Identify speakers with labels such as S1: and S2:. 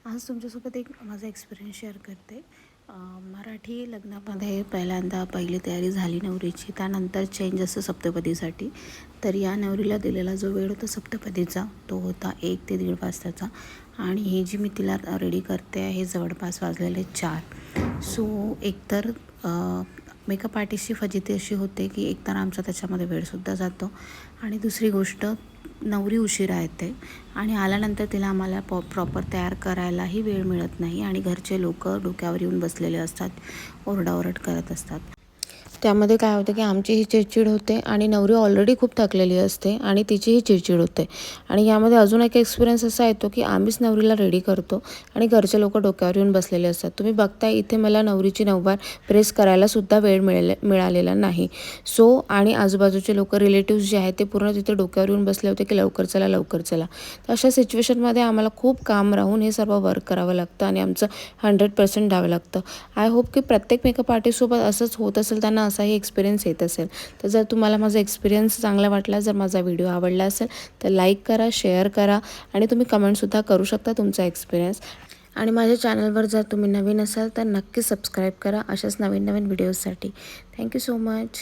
S1: आज तुमच्यासोबत एक माझा एक्सपिरियन्स शेअर करते. मराठी लग्नामध्ये पहिल्यांदा पहिली तयारी झाली नवरीची, त्यानंतर चेंज असं सप्तपदीसाठी. तर या नवरीला दिलेला जो वेळ होता सप्तपदीचा तो होता 1 ते 1.5 वाजताचा आणि ही जी मी तिला रेडी करते आहे हे जवळपास वाजलेले 4. सो एकतर मेकअप आर्टिस्टची फजिती अशी होते की एकतर आमचा त्याच्यामध्ये वेळसुद्धा जातो आणि दुसरी गोष्ट नवरी उशिरा येते आणि आल्यानंतर तिला आम्हाला प्रॉपर तयार करायलाही वेळ मिळत नाही आणि घरचे लोक डोक्यावर येऊन बसलेले असतात, ओरडाओरड करत असतात. त्यामध्ये काय होतं की आमचीही चिडचिड होते आणि नवरी ऑलरेडी खूप थकलेली असते आणि तिचीही चिडचिड होते. आणि यामध्ये अजून एक एक्सपिरियन्स असा येतो की आम्हीच नवरीला रेडी करतो आणि घरचे लोक डोक्यावर येऊन बसलेले असतात. तुम्ही बघताय इथे मला नवरीची नऊवार प्रेस करायलासुद्धा वेळ मिळालेला नाही. सो आणि आजूबाजूचे लोक रिलेटिव्स जे आहेत ते पूर्ण तिथे डोक्यावर येऊन बसले होते की लवकर चला लवकर चला. तर अशा सिच्युएशनमध्ये आम्हाला खूप काम राहून हे सर्व वर्क करावं लागतं आणि आमचं 100% द्यावं लागतं. आय होप की प्रत्येक मेकअप आर्टिस्टसोबत असंच होत असेल, त्यांना असाही एक्सपिरियन्स येत असेल. तर जर तुम्हाला माझा एक्सपिरियन्स चांगला वाटला, जर माझा व्हिडिओ आवडला असेल तर लाईक करा, शेअर करा आणि तुम्ही कमेंटसुद्धा करू शकता तुमचा एक्सपिरियन्स. आणि माझ्या चॅनलवर जर तुम्ही नवीन असाल तर नक्की सबस्क्राईब करा अशाच नवीन नवीन व्हिडिओजसाठी. Thank you so much.